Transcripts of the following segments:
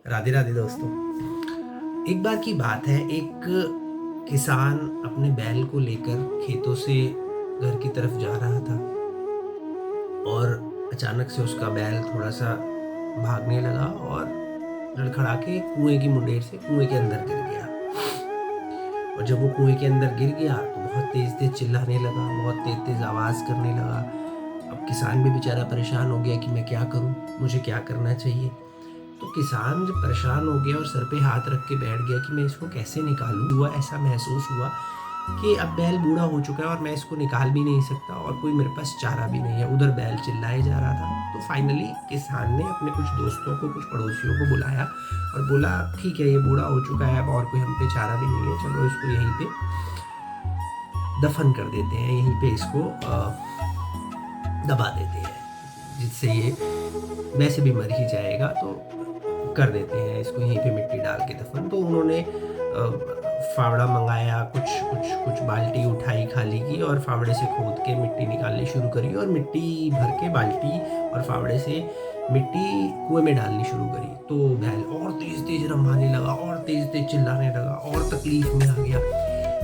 राधे राधे दोस्तों। एक बार की बात है, एक किसान अपने बैल को लेकर खेतों से घर की तरफ जा रहा था और अचानक से उसका बैल थोड़ा सा भागने लगा और लड़खड़ा के कुएं की मुंडेर से कुएं के अंदर गिर गया। और जब वो कुएं के अंदर गिर गया तो बहुत तेज तेज चिल्लाने लगा, बहुत तेज तेज आवाज़ करने लगा। अब किसान भी बेचारा परेशान हो गया कि मैं क्या करूं, मुझे क्या करना चाहिए। तो किसान जब परेशान हो गया और सर पे हाथ रख के बैठ गया कि मैं इसको कैसे निकालूं, हुआ ऐसा महसूस हुआ कि अब बैल बूढ़ा हो चुका है और मैं इसको निकाल भी नहीं सकता और कोई मेरे पास चारा भी नहीं है। उधर बैल चिल्लाए जा रहा था। तो फाइनली किसान ने अपने कुछ दोस्तों को, कुछ पड़ोसियों को बुलाया और बोला ठीक है, ये बूढ़ा हो चुका है, अब और कोई हम पे चारा भी नहीं है, चलो इसको यहीं पे दफन कर देते हैं, यहीं पे इसको दबा देते हैं, जिससे ये वैसे भी मर ही जाएगा, तो कर देते हैं इसको यहीं पे मिट्टी डाल के दफन। तो उन्होंने फावड़ा मंगाया, कुछ बाल्टी उठाई खाली की और फावड़े से खोद के मिट्टी निकालनी शुरू करी और मिट्टी भर के बाल्टी और फावड़े से मिट्टी कुएं में डालनी शुरू करी। तो बैल और तेज तेज रंभाने लगा और तेज तेज चिल्लाने लगा और तकलीफ में आ गया।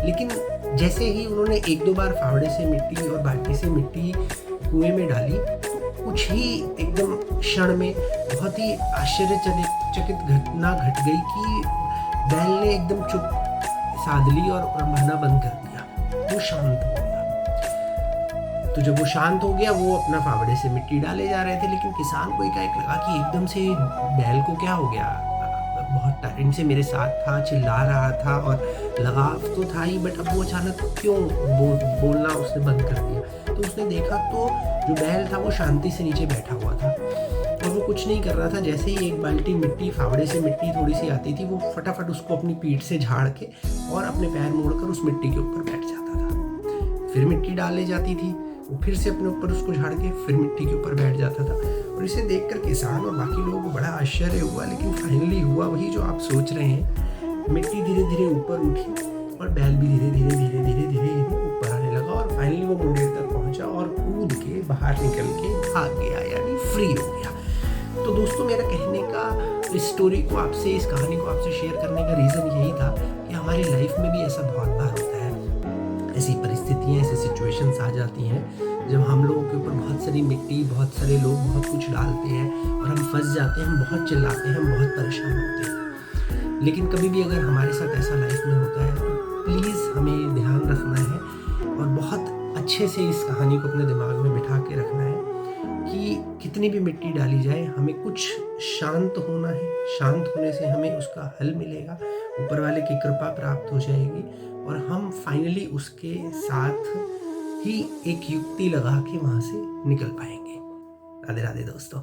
लेकिन जैसे ही उन्होंने एक दो बार फावड़े से मिट्टी और बाल्टी से मिट्टी कुएं में डाली, कुछ ही एकदम क्षण में बहुत ही आश्चर्यचकित घटना घट गई कि बैल ने एकदम चुप साध ली और रंभाना बंद कर दिया। वो शांत हो गया। तो जब वो शांत हो गया, वो अपना फावड़े से मिट्टी डाले जा रहे थे, लेकिन किसान को एकाएक लगा कि एकदम से बैल को क्या हो गया। बहुत टाइम से मेरे साथ था, चिल्ला रहा था और लगाव तो था ही, बट अब वो अचानक क्यों बोलना उसने बंद कर दिया। तो उसने देखा तो जो बैल था वो शांति से नीचे बैठा हुआ था और वो कुछ नहीं कर रहा था। जैसे ही एक बाल्टी मिट्टी, फावड़े से मिट्टी थोड़ी सी आती थी, वो फटाफट उसको अपनी पीठ से झाड़ के और अपने पैर मोड़कर उस मिट्टी के ऊपर बैठ जाता था। फिर मिट्टी डाले जाती थी, वो फिर से अपने ऊपर उसको झाड़ के फिर मिट्टी के ऊपर बैठ जाता था। और इसे देखकर किसान और बाकी लोगों को बड़ा आश्चर्य हुआ। लेकिन फाइनली हुआ वही जो आप सोच रहे हैं। मिट्टी धीरे धीरे ऊपर उठी और बैल भी धीरे धीरे ऊपर आने लगा और फाइनली वो मुंडेर तक पहुंचा और कूद के बाहर निकल के भाग गया, यानी फ्री हो गया। तो दोस्तों, मेरा कहने का इस स्टोरी को आपसे, इस कहानी को आपसे शेयर करने का रीज़न यही था कि हमारी लाइफ में भी ऐसा बहुत बार होता है। ऐसी परिस्थितियाँ, ऐसी सिचुएशंस आ जाती हैं जब हम लोगों के ऊपर बहुत सारी मिट्टी, बहुत सारे लोग बहुत कुछ डालते हैं और हम फंस जाते हैं, हम बहुत चिल्लाते हैं, हम बहुत परेशान होते हैं। लेकिन कभी भी अगर हमारे साथ ऐसा लाइफ में होता है तो प्लीज़ हमें ध्यान रखना है और बहुत अच्छे से इस कहानी को अपने दिमाग में बिठा के रखना है कि कितनी भी मिट्टी डाली जाए, हमें कुछ शांत होना है। शांत होने से हमें उसका हल मिलेगा, ऊपर वाले की कृपा प्राप्त हो जाएगी और हम फाइनली उसके साथ ही एक युक्ति लगा के वहाँ से निकल पाएंगे। राधे राधे दोस्तों।